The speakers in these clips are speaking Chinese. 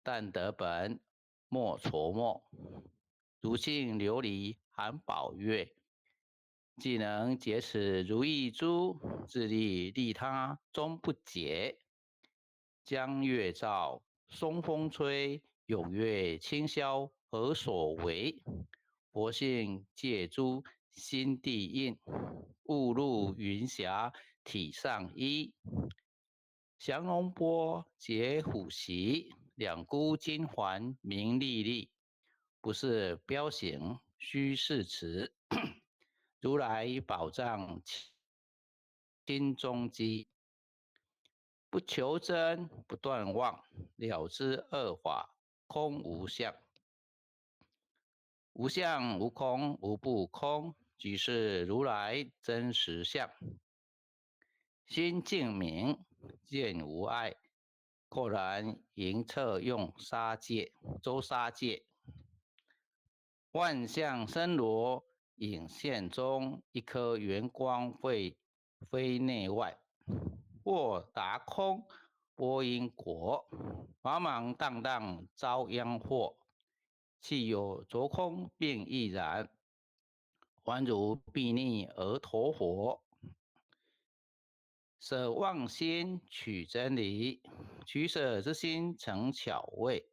但得本莫琢磨。如性琉璃含宝月，既能解此如意珠，自力利他终不解。江月照，松风吹，踊跃清宵何所为？佛性借珠心地印，误入云霞体上衣。降龙波解虎袭，两孤金环明历历。不是标形，须是词。如来宝藏心中机，不求真，不断妄，了知二法空无相。无相无空，无不空，即是如来真实相。心净明，见无碍，豁然迎彻用杀戒，周杀戒。万象森罗影现中，一颗圆光飞内外。或达空，波因果，茫茫荡荡遭殃祸。气有着空便亦然，宛如睥睨而陀佛。舍妄心取真理，取舍之心成巧味。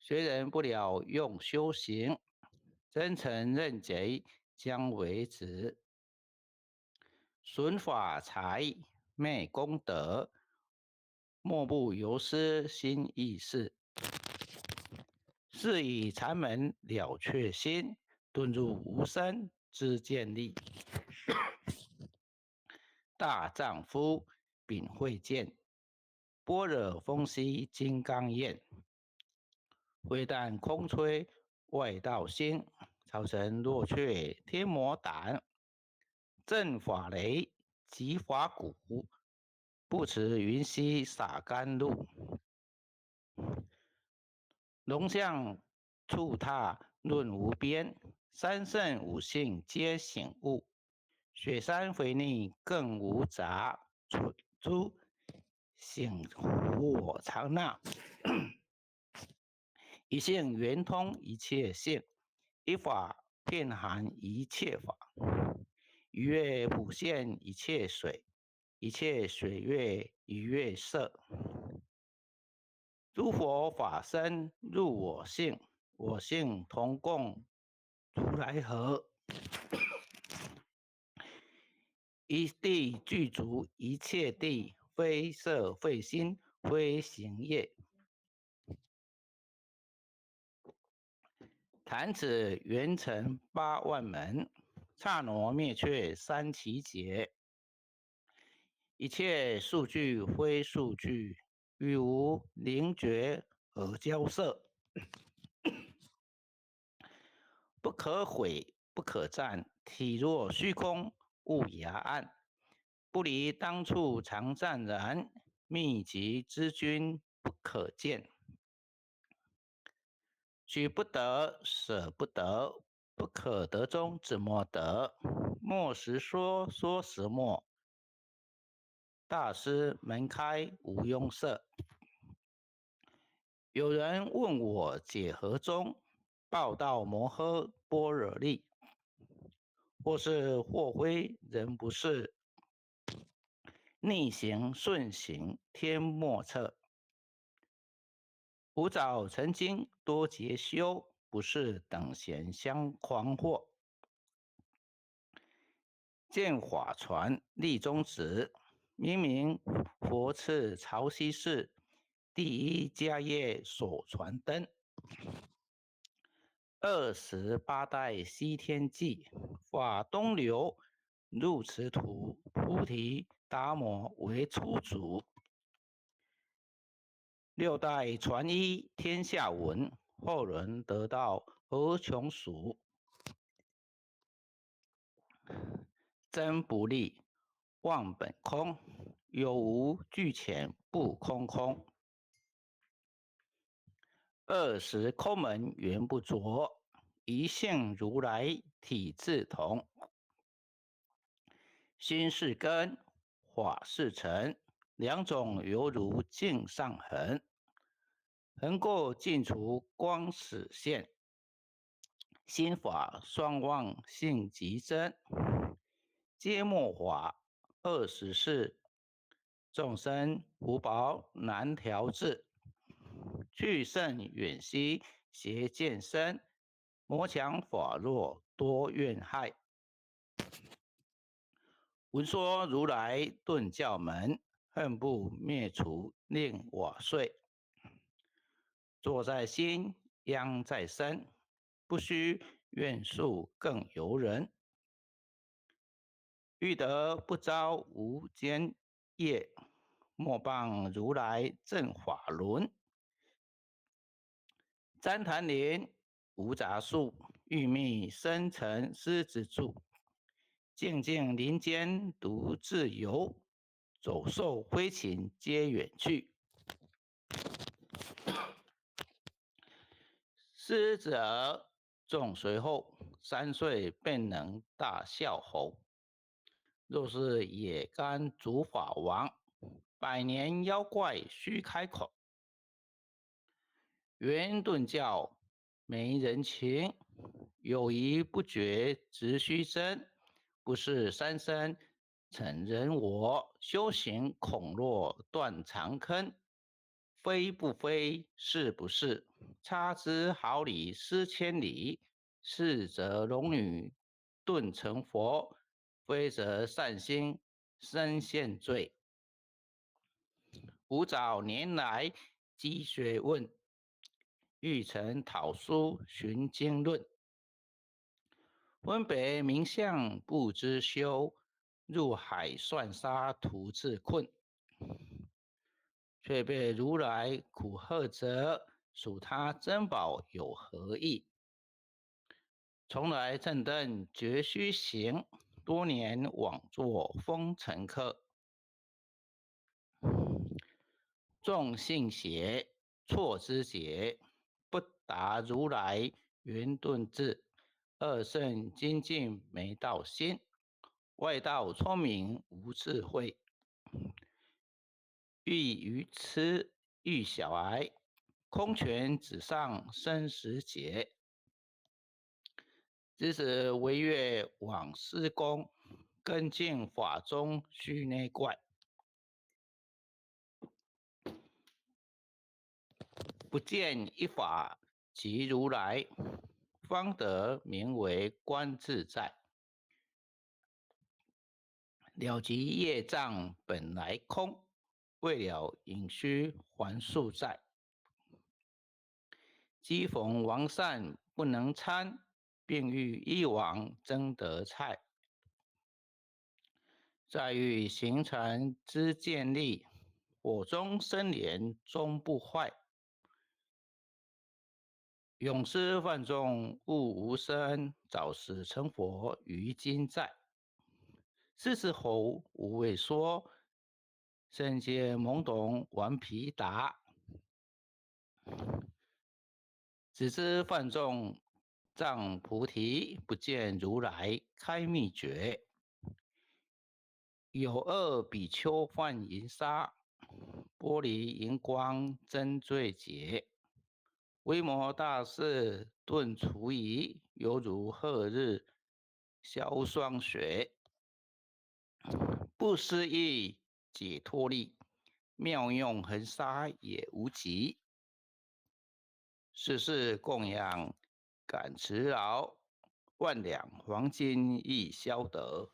虽人不了用修行，真诚认贼将为止。损法财昧功德，莫不由失心意识。是以禅门了却心，遁入无生之见力。大丈夫秉慧见，般若风息金刚焰。非但空吹外道心，草绳落却天魔胆。正法雷击法鼓，不辞云溪洒甘露。龙象触踏论无边，三圣五性皆醒悟。雪山回逆更无杂，诸醒我常纳。一性圆通一切性，一法遍含一切法。一月普现一切水，一切水月一月色。诸佛法身入我性，我性同共如来合。一地具足一切地，非色非心非行业。弹指圆成八万门，刹那灭却三奇劫。一切数据非数据，与无灵觉而交涉。不可毁，不可占，体若虚空，物崖暗。不离当处常湛然，秘籍之君不可见。取不得，舍不得，不可得中怎么得？莫实说，说实莫。大师门开无庸涉。有人问我解何中？报道摩诃般若力。或是或非人不是，逆行顺行天莫测。吾早曾经多劫修，不是等闲相诳惑。见法传立宗旨，明明佛赐潮汐寺第一迦叶所传灯。28代西天记，法东流入此土，菩提达摩为初祖。6代传一天下闻，后人得道何穷数。真不立，忘本空，有无俱浅不空空。20空门缘不着，一性如来体自同。心是根，法是尘，两种犹如镜上痕。横过尽除光始现，心法双旺性极真，皆末法24，众生福报难调制，去甚远兮邪见深，魔强法弱多怨害。闻说如来顿教门，恨不灭除令瓦碎。坐在心，殃在身，不须怨诉更尤人。欲得不遭无间业，莫谤如来正法轮。旃檀林无杂树，玉密生尘狮子住。静静林间独自游，走兽飞禽皆远去。狮子儿众随后，3岁便能大笑吼。若是野干竺法王，100年妖怪须开口。圆顿教没人情，有疑不决直须真。不是三生成人我，修行恐落断肠坑。非不非，是不是，差之毫厘失千里。是则龙女顿成佛，非则善心身现罪。吾早年来积学问，欲曾讨书寻经论。分别名相不知修，入海算沙徒自困。却被如来苦喝责，属他珍宝有何益？从来正灯绝须行，多年枉作风尘客。众信邪，错之节，不达如来圆顿智。二圣精进没道心，外道聪明无智慧。欲愚痴欲小癌，空拳指上生死劫。只是惟越往施功，根进法中须内怪。不见一法即如来，方得名为观自在。了即业障本来空，为了引须还宿债。机逢王善不能参，并欲一王争得菜。再欲行禅之见力，火中生莲终不坏。永失犯众悟无生，早时成佛于今在。狮子吼无畏缩，身皆懵懂顽皮达。只知犯众障菩提，不见如来开秘诀。有恶比丘犯淫杀，玻璃荧光真罪解。维摩大士顿除疑，犹如赫日消霜雪。不思议解脱力，妙用恒沙也无极。世事供养感慈饶，万两黄金亦消得。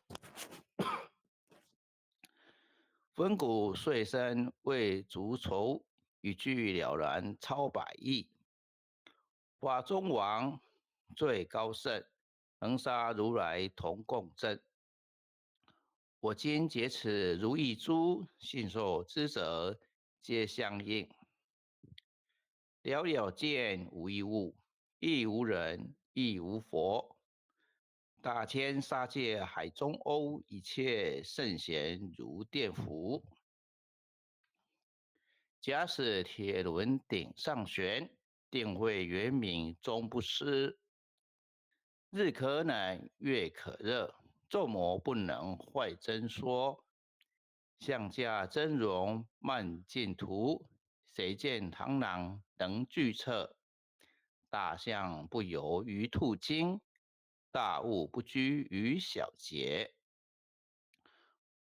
分骨碎身为足筹，语句了然超百亿。法中王最高圣，恒沙如来同共振。我今解此如意珠，信受之者皆相应。了了见无一物，亦无人，亦无佛。大千沙界海中欧，一切圣贤如电符。假使铁轮顶上悬，定会圆明终不失。日可冷，月可热，众魔不能坏真说。向驾真容慢净土，谁见螳螂能拒策。大象不游于兔经，大物不居于小节。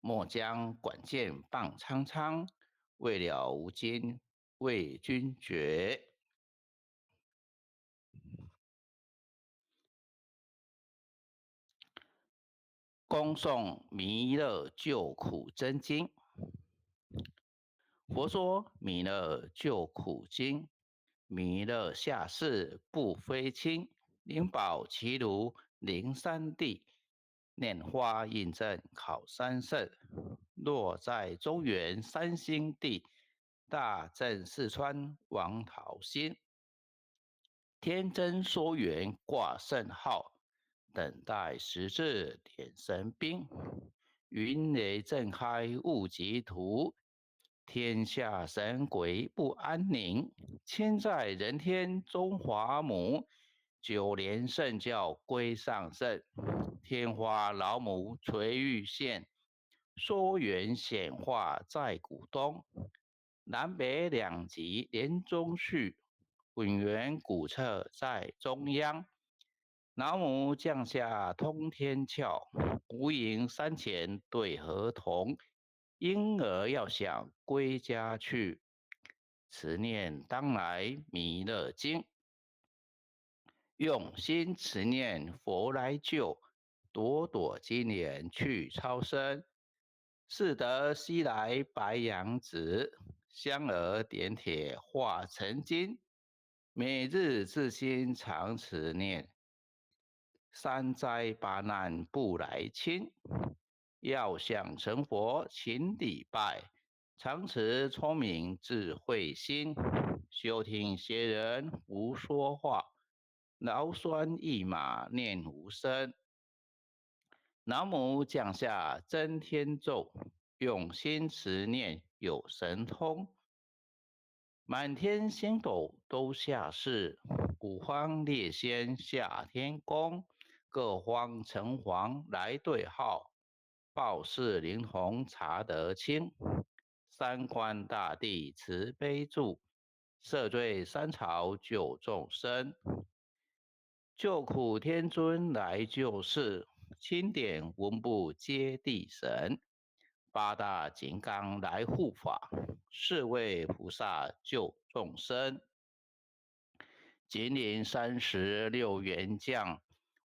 莫将管见谤苍苍，未了无尽为君绝。恭送弥勒救苦真经。佛说弥勒救苦经，弥勒下世不非轻，灵宝齐如灵山地，拈花印证考三圣。若在中原三星地，大镇四川王桃心。天真说缘挂圣号，等待时至点神兵。云雷震开雾极图，天下神鬼不安宁。千载人天中华母，九连圣教归上圣。天花老母垂玉线，说缘显化在古东。南北两极连中续，滚圆古刹在中央。老母降下通天窍，无垠山前对河童。婴儿要想归家去，持念当来弥勒经。用心持念佛来救，朵朵金莲去超生。似得西来白杨子，香儿点铁化成金。每日自心常持念，三灾八难不来侵。要想成佛勤礼拜，常持聪明智慧心。休听邪人胡说话，劳酸一马念无声。老母降下真天咒，用心持念有神通。满天星斗都下世，五方列仙下天宫。各方城隍来对号，报事灵童查得清。三官大帝慈悲助，赦罪三朝救众生。救苦天尊来救世，钦点文部接地神。八大金刚来护法，四位菩萨救众生。金陵36员将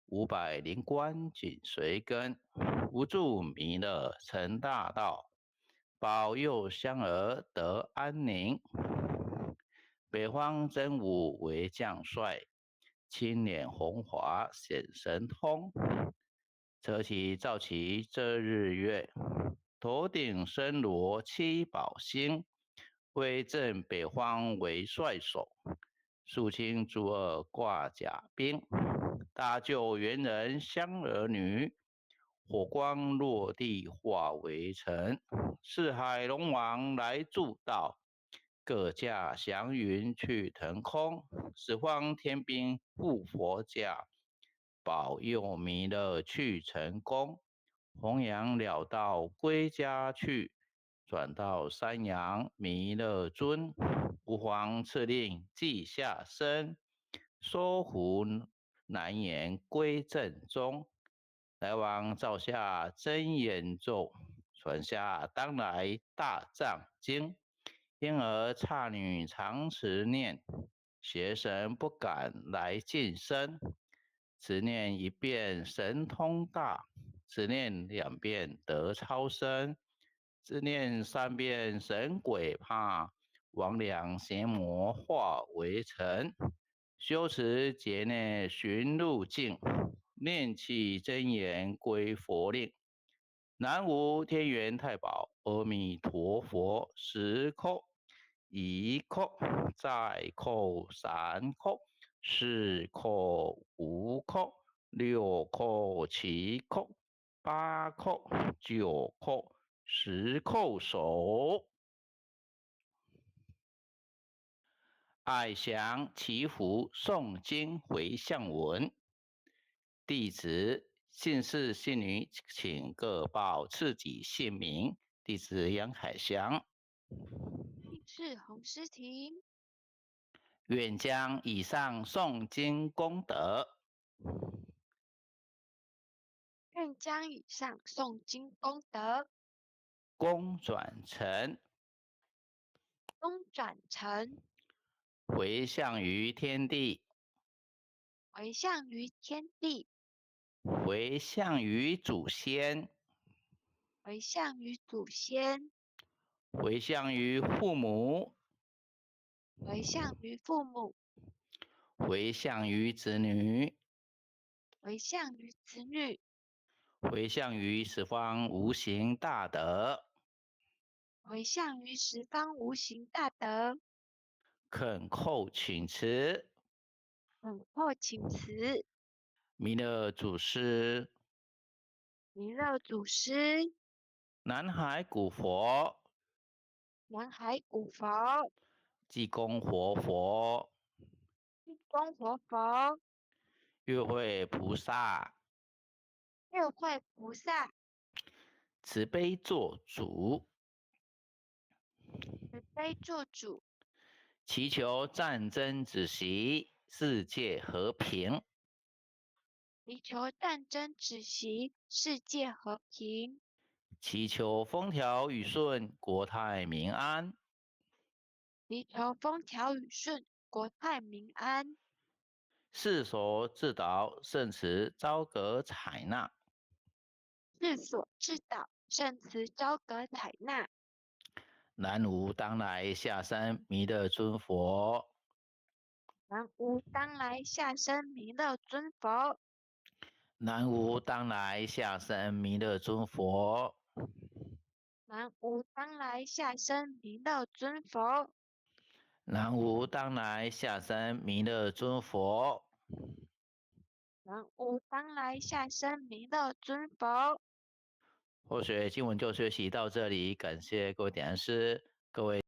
，500灵官紧随跟。无助弥勒成大道，保佑香儿得安宁。北方真武为将帅，青脸红华显神通。车骑照旗遮日月，头顶身罗七宝星。威震北方为帅首，肃清诸恶挂甲兵。搭救猿人香儿女，火光落地化为尘。四海龙王来助道，各驾祥云去腾空。十方天兵护佛驾，保佑弥勒去成功。弘扬了道归家去，转到山阳弥勒尊。吾皇敕令记下生，说服难言归正宗。来往照下真言咒，传下当来大藏经。因而刹女常持念，邪神不敢来近身。此念一遍神通大，此念2遍得超生，此念3遍神鬼怕，魍魉邪魔化为尘。修持劫内寻路径，念起真言归佛令。南无天元太保阿弥陀佛，10叩，1叩，再叩3叩，4叩5叩，6叩7叩，8叩9叩，10叩首。爱祥祈福诵经回向文。弟子姓氏姓名请各报自己姓名。弟子杨凯翔。是洪诗婷。愿将以上诵经功德，愿将以上诵经功德，功转成功转成回向于天地，回向于天地，回向于祖先，回向于祖先，回向于父母，回向于父母，回向于子女，回向于子女，回向于十方无形大德，回向于十方无形大德。恳叩请辞，恳叩请辞，弥勒祖师，弥勒祖师，南海古佛，南海古佛，济公活佛，地公活佛，月会菩萨，月会菩萨，慈悲做主，慈悲做主，祈求战争止息，世界和平。祈求战争止息，世界和平，祈求风调雨顺，国泰民安。祈求风调雨顺，国泰民安。世所自导，圣慈昭阁采纳。世所至导，圣慈昭阁采纳。南无当来下生弥勒尊佛。南无当来下生弥勒尊佛。南无当来下生弥勒尊佛。南无当来下生弥勒尊佛。南无当来下生弥勒尊佛。南无当来下生弥勒尊佛。或许经文就学习到这里，感谢各位点师，各位。